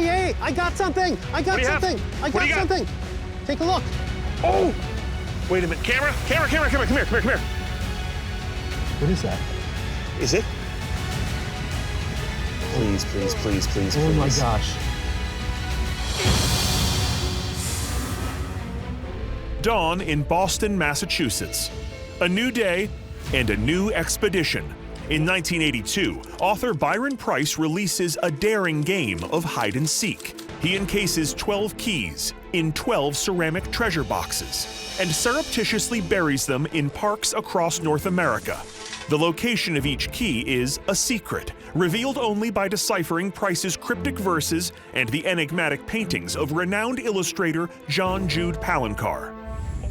Hey, I got something. I got something. I got something. Take a look. Oh! Wait a minute. Camera, come here. What is that? Is it? Please. Oh my gosh. Dawn in Boston, Massachusetts. A new day and a new expedition. In 1982, author Byron Price releases a daring game of hide and seek. He encases 12 keys in 12 ceramic treasure boxes and surreptitiously buries them in parks across North America. The location of each key is a secret, revealed only by deciphering Price's cryptic verses and the enigmatic paintings of renowned illustrator John Jude Palencar.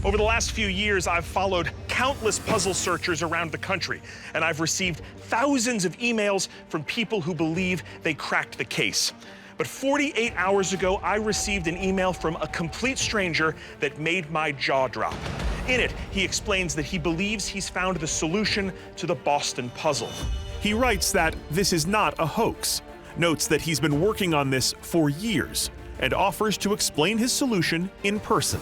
Over the last few years, I've followed countless puzzle searchers around the country, and I've received thousands of emails from people who believe they cracked the case. But 48 hours ago, I received an email from a complete stranger that made my jaw drop. In it, he explains that he believes he's found the solution to the Boston puzzle. He writes that this is not a hoax, notes that he's been working on this for years, and offers to explain his solution in person.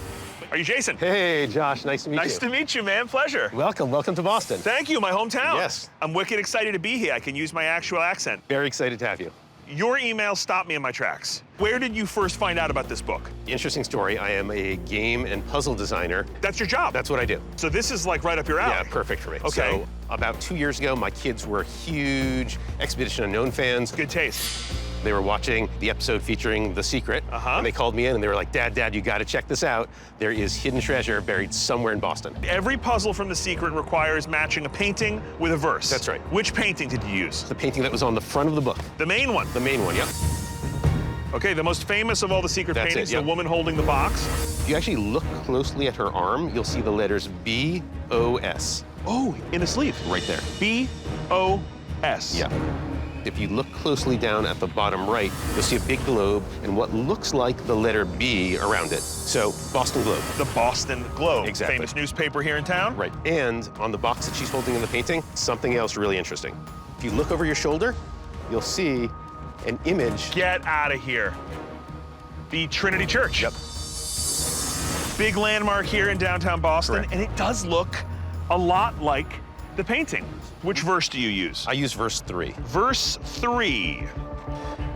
Are you Jason? Hey, Josh. Nice to meet you. Nice to meet you, man. Pleasure. Welcome to Boston. Thank you, my hometown. Yes. I'm wicked excited to be here. I can use my actual accent. Very excited to have you. Your email stopped me in my tracks. Where did you first find out about this book? Interesting story. I am a game and puzzle designer. That's your job? That's what I do. So this is like right up your alley? Yeah, perfect for me. Okay. So about 2 years ago, my kids were huge Expedition Unknown fans. Good taste. They were watching the episode featuring The Secret, and they called me in and they were like, Dad, you gotta check this out. There is hidden treasure buried somewhere in Boston. Every puzzle from The Secret requires matching a painting with a verse. That's right. Which painting did you use? The painting that was on the front of the book. The main one? The main one, yep. Okay, the most famous of all the Secret That's paintings, it, yep. the woman holding the box. If you actually look closely at her arm, you'll see the letters B-O-S. Oh, in the sleeve. Right there. B-O-S. Yeah. If you look closely down at the bottom right, you'll see a big globe and what looks like the letter B around it. So, Boston Globe. The Boston Globe. Exactly. Famous newspaper here in town. Right. And on the box that she's holding in the painting, something else really interesting. If you look over your shoulder, you'll see an image. Get out of here. The Trinity Church. Yep. Big landmark here in downtown Boston. Correct. And it does look a lot like the painting. Which verse do you use? I use verse 3. Verse 3.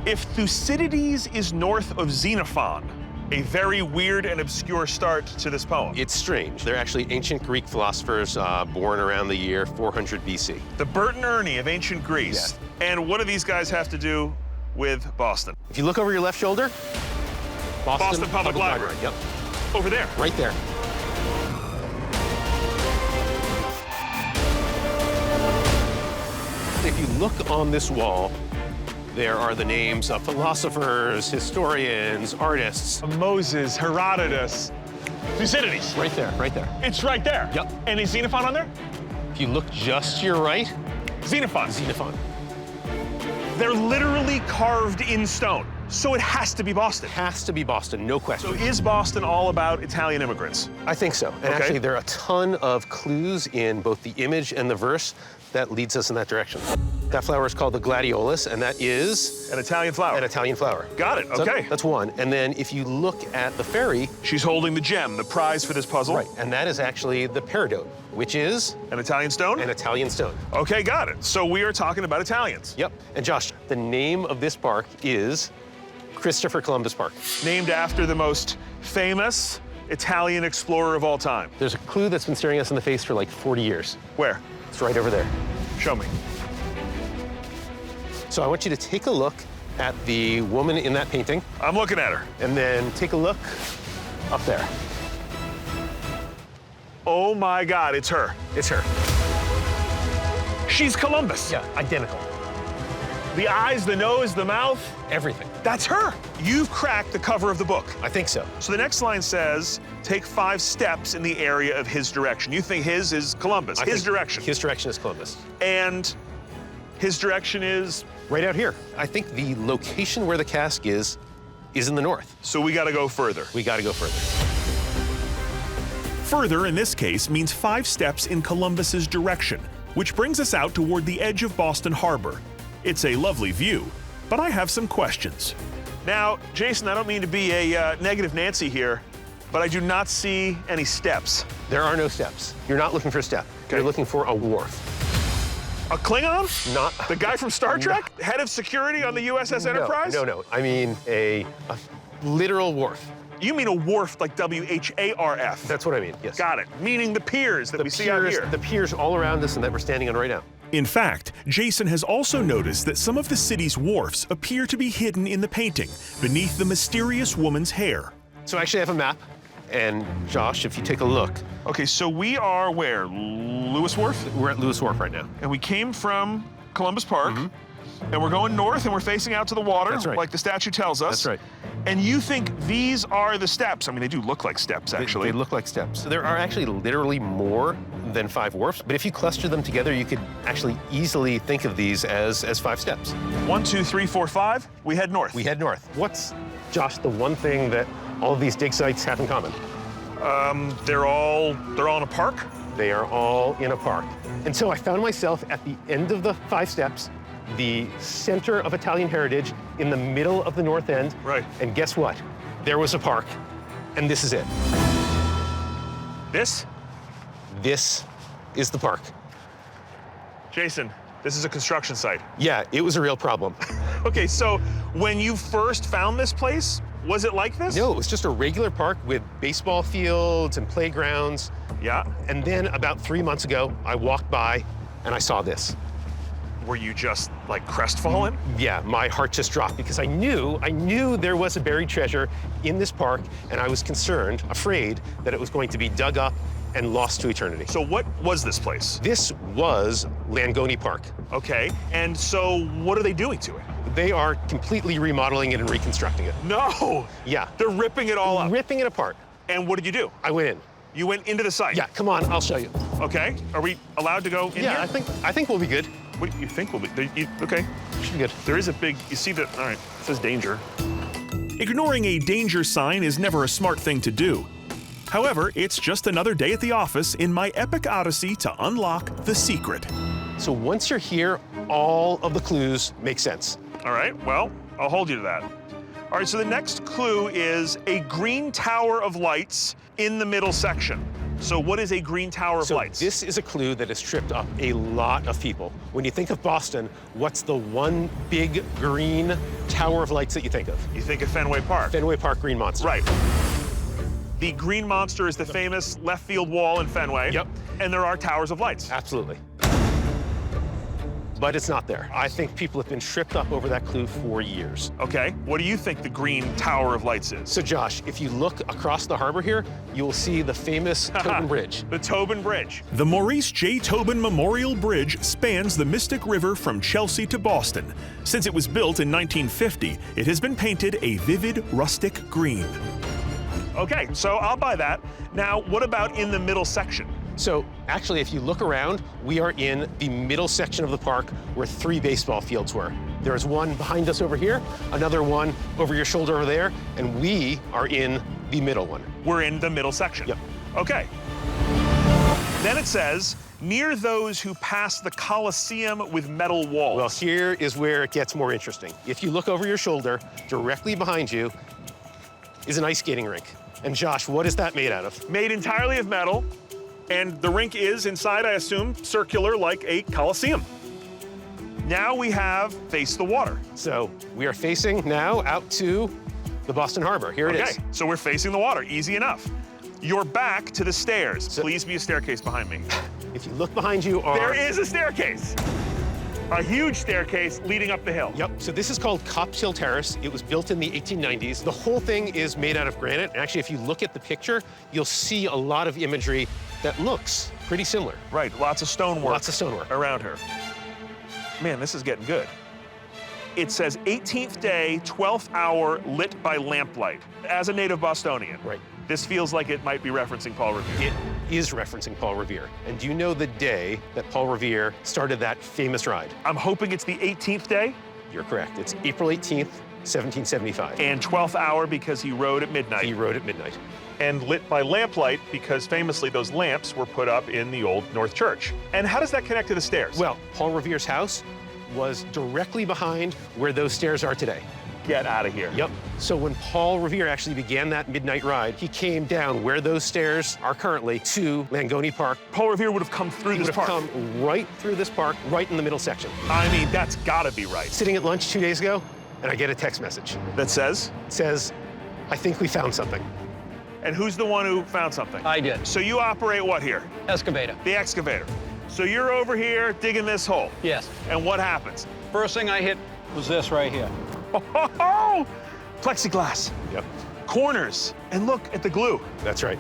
If Thucydides is north of Xenophon, a very weird and obscure start to this poem. It's strange. They're actually ancient Greek philosophers born around the year 400 BC. The Bert and Ernie of ancient Greece. Yeah. And what do these guys have to do with Boston? If you look over your left shoulder, Boston Public Library. Yep. Over there. Right there. If you look on this wall, there are the names of philosophers, historians, artists. Moses, Herodotus, Thucydides. Right there, right there. It's right there. Yep. And is Xenophon on there? If you look just to your right, Xenophon. Xenophon. They're literally carved in stone. So it has to be Boston. Has to be Boston, no So question. is Boston all about Italian immigrants? I think so. And Okay. actually, there are a ton of clues in both the image and the verse that leads us in that direction. That flower is called the gladiolus, and that is An Italian flower. an Italian flower. Got it, So okay. that's one. And then if you look at the fairy, She's holding the gem, the prize for this puzzle. right, and that is actually the peridot, which is An Italian stone? an Italian stone. Okay, got it. So we are talking about Italians. Yep. And Josh, the name of this park is Christopher Columbus Park. Named after the most famous Italian explorer of all time. There's a clue that's been staring us in the face for like 40 years. Where? It's right over there. Show me. So I want you to take a look at the woman in that painting, I'm looking at her. and then take a look up there. Oh my God, it's her. It's her. She's Columbus. Yeah, identical. The eyes, the nose, the mouth. Everything. That's her. You've cracked the cover of the book. I think so. So the next line says, take 5 steps in the area of his direction. You think his is Columbus, I his think direction. His direction is Columbus. And his direction is, Right out here. I think the location where the cask is in the north. so we gotta go further. We gotta go further. Further, in this case, means 5 steps in Columbus's direction, which brings us out toward the edge of Boston Harbor. It's a lovely view, but I have some questions. Now, Jason, I don't mean to be a negative Nancy here, but I do not see any steps. There are no steps. You're not looking for a step. Okay. You're looking for a wharf. A Klingon? Not The guy from Star Trek? Head of security on the USS Enterprise? No. I mean a literal wharf. You mean a wharf like W-H-A-R-F? That's what I mean, yes. Got it. Meaning the piers that we see out here. The piers all around us and that we're standing on right now. In fact, Jason has also noticed that some of the city's wharfs appear to be hidden in the painting, beneath the mysterious woman's hair. So I actually have a map. And Josh, if you take a look, Okay, so we are where? Lewis Wharf? we're at Lewis Wharf right now. And we came from Columbus Park, and we're going north, and we're facing out to the water, That's right. like the statue tells us. That's right. And you think these are the steps? I mean, they do look like steps, actually. They look like steps. So there are actually literally more than 5 wharfs, but if you cluster them together, you could actually easily think of these as 5 steps. 1, 2, 3, 4, 5. We head north. We head north. What's, Josh, the one thing that all of these dig sites have in common? They're all in a park. They are all in a park. And so I found myself at the end of the 5 steps, the center of Italian heritage, in the middle of the north end. Right. And guess what? There was a park, and this is it. This? This is the park. Jason, this is a construction site. Yeah, it was a real problem. Okay, so when you first found this place, was it like this? No, it was just a regular park with baseball fields and playgrounds. Yeah. And then about 3 months ago, I walked by and I saw this. Were you just like crestfallen? Yeah, my heart just dropped because I knew there was a buried treasure in this park, and I was concerned, afraid that it was going to be dug up and lost to eternity. So what was this place? This was Langoni Park. Okay, and so what are they doing to it? They are completely remodeling it and reconstructing it. No! Yeah. They're ripping it all up. Ripping it apart. And what did you do? I went in. You went into the site? Yeah, come on, I'll show you. Okay, are we allowed to go in Yeah, here? I think we'll be good. What do you think will be? Okay, Should be good. there is a big, you see that, all right, it says danger. Ignoring a danger sign is never a smart thing to do. However, it's just another day at the office in my epic odyssey to unlock the secret. So once you're here, all of the clues make sense. All right, well, I'll hold you to that. All right, so the next clue is a green tower of lights in the middle section. So what is a green tower of So lights? this is a clue that has tripped up a lot of people. When you think of Boston, what's the one big green tower of lights that you think of? You think of Fenway Park. Fenway Park Green Monster. Right. The Green Monster is the famous left field wall in Fenway. Yep. And there are towers of lights. Absolutely. But it's not there. I think people have been tripped up over that clue for years. Okay, what do you think the Green Tower of Lights is? So Josh, if you look across the harbor here, you will see the famous Tobin Bridge. The Tobin Bridge. The Maurice J. Tobin Memorial Bridge spans the Mystic River from Chelsea to Boston. Since it was built in 1950, it has been painted a vivid rustic green. Okay, so I'll buy that. Now, what about in the middle section? So actually, if you look around, we are in the middle section of the park where 3 baseball fields were. There is one behind us over here, another one over your shoulder over there, and we are in the middle one. We're in the middle section. Yep. Okay. Then it says, near those who pass the Colosseum with metal walls. Well, here is where it gets more interesting. If you look over your shoulder, directly behind you is an ice skating rink. And Josh, what is that made out of? Made entirely of metal, and the rink is inside, I assume, circular like a Colosseum. Now we have Face the Water. So we are facing now out to the Boston Harbor. Here it is. Okay, so we're facing the water, easy enough. You're back to the stairs. Please be a staircase behind me. If you look behind you are... There is a staircase. A huge staircase leading up the hill. Yep, so this is called Copp's Hill Terrace. It was built in the 1890s. The whole thing is made out of granite. And actually, if you look at the picture, you'll see a lot of imagery that looks pretty similar. Right, lots of stonework. Lots of stonework. Around her. Man, this is getting good. It says 18th day, 12th hour, lit by lamplight. As a native Bostonian, Right. this feels like it might be referencing Paul Revere. It is referencing Paul Revere. And do you know the day that Paul Revere started that famous ride? I'm hoping it's the 18th day You're correct. It's April 18th, 1775. and 12th hour because he rode at midnight. He rode at midnight. And lit by lamplight because famously those lamps were put up in the old North Church. And how does that connect to the stairs? Well, Paul Revere's house was directly behind where those stairs are today. Get out of here. Yep. So when Paul Revere actually began that midnight ride, he came down where those stairs are currently to Langone Park. Paul Revere would have come through He this would have park. come right through this park, right in the middle section. I mean, that's gotta be right. Sitting at lunch 2 days ago, and I get a text message. That says? It says, I think we found something. And who's the one who found something? I did. So you operate what here? Excavator. The excavator. So you're over here digging this hole. Yes. And what happens? First thing I hit was this right here. Oh, plexiglass. Yep, Corners. And look at the glue. that's right.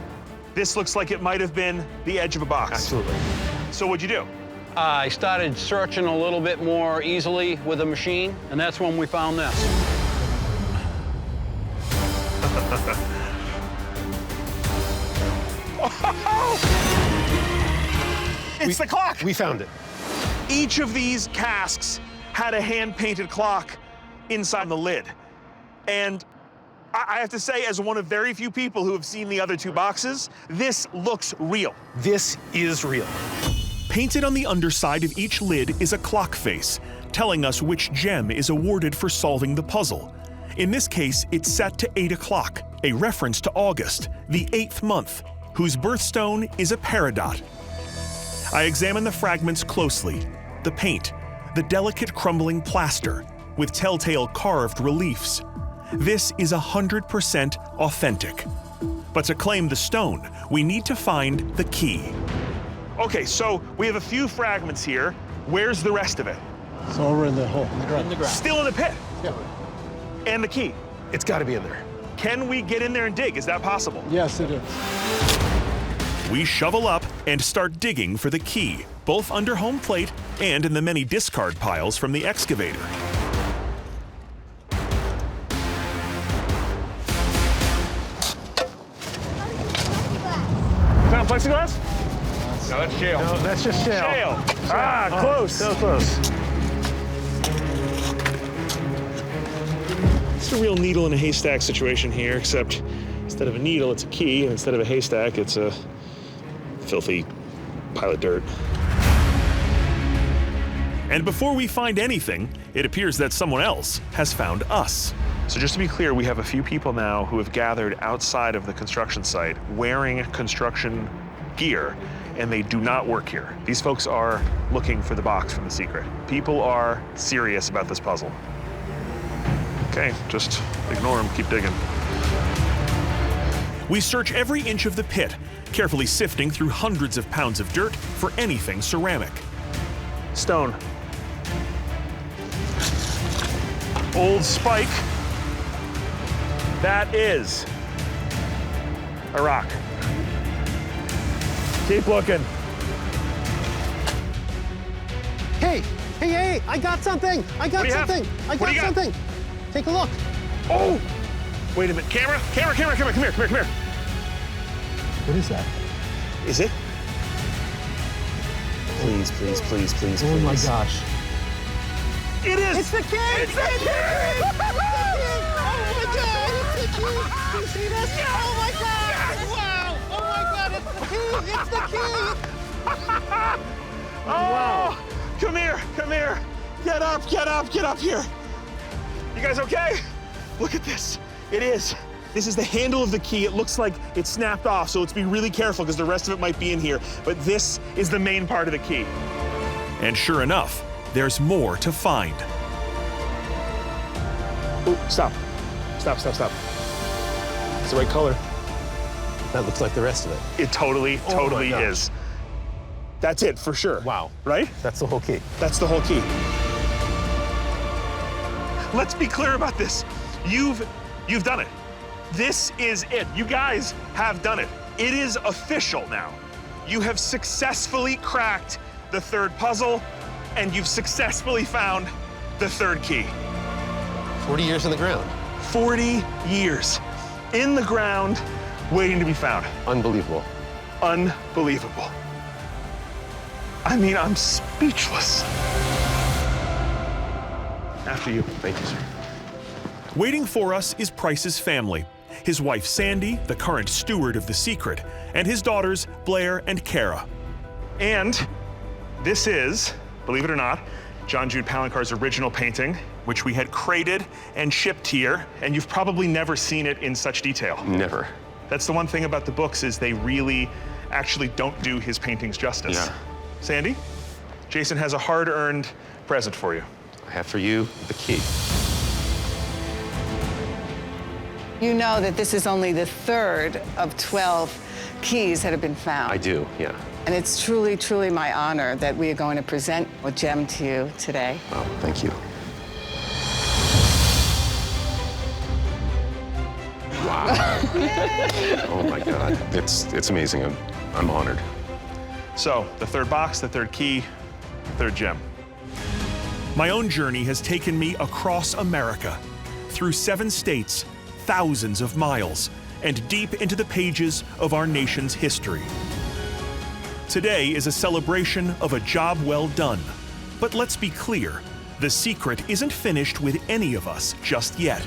This looks like it might have been the edge of a box. Absolutely. So what'd you do? I started searching a little bit more easily with the machine, and that's when we found this. It's the clock. We found it. Each of these casks had a hand-painted clock inside the lid. And I have to say, as one of very few people who have seen the other two boxes, this looks real. This is real. Painted on the underside of each lid is a clock face, telling us which gem is awarded for solving the puzzle. In this case, it's set to 8 o'clock, a reference to August, the 8th month, whose birthstone is a peridot. I examine the fragments closely, the paint, the delicate crumbling plaster, with telltale carved reliefs. This is 100% authentic. But to claim the stone, we need to find the key. Okay, so we have a few fragments here. Where's the rest of it? It's over in the hole. In the ground. Still in the pit. Yeah. And the key. It's got to be in there. Can we get in there and dig? Is that possible? Yes, it is. We shovel up and start digging for the key, both under home plate and in the many discard piles from the excavator. Found plexiglass? No, that's shale. No, that's just shale. Shale. Ah, close. So close. It's a real needle in a haystack situation here, except instead of a needle, it's a key, and instead of a haystack, it's a filthy pile of dirt. And before we find anything, it appears that someone else has found us. So just to be clear, we have a few people now who have gathered outside of the construction site wearing construction gear, and they do not work here. These folks are looking for the box from the secret. People are serious about this puzzle. Okay, just ignore them, keep digging. We search every inch of the pit, carefully sifting through hundreds of pounds of dirt for anything ceramic. Stone. Old spike. That is a rock. Keep looking. Hey, hey, hey, I got something. I got do you have? something. I What do got you got? something. Take a look. Oh! Wait a minute. Camera? Camera, camera, camera, come here, come here, come here. What is that? Is it? Please, please, please, please, Oh my please. gosh. It is! It's the key. It's the key! Oh my God! It's the key. Do you see this? Oh my God! Wow! Oh my God! It's the key. It's the key. Oh! Come here, come here. Get up, get up, get up here. You guys okay? Look at this. It is. This is the handle of the key. It looks like it snapped off, so let's be really careful because the rest of it might be in here. But this is the main part of the key. And sure enough, there's more to find. Oh, stop. Stop, stop, stop. It's the right color. That looks like the rest of it. It totally, Oh my totally gosh. is. That's it for sure. Wow. Right? That's the whole key. That's the whole key. Let's be clear about this. You've done it. This is it. You guys have done it. It is official now. You have successfully cracked the third puzzle, and you've successfully found the third key. 40 years in the ground. 40 years in the ground, waiting to be found. Unbelievable. Unbelievable. I mean, I'm speechless. After you. Thank you, sir. Waiting for us is Price's family. His wife Sandy, the current steward of the secret, and his daughters Blair and Kara. And this is, believe it or not, John Jude Palancar's original painting, which we had crated and shipped here, and you've probably never seen it in such detail. Never. That's the one thing about the books is they really actually don't do his paintings justice. Yeah. Sandy, Jason has a hard-earned present for you. I have for you the key. You know that this is only the third of 12 keys that have been found. I do, yeah. And it's truly, truly my honor that we are going to present a gem to you today. Oh, thank you. Wow. Oh my God, it's amazing. I'm honored. So, the third box, the third key, the third gem. My own journey has taken me across America, through 7 states, thousands of miles, and deep into the pages of our nation's history. Today is a celebration of a job well done. But let's be clear, the secret isn't finished with any of us just yet.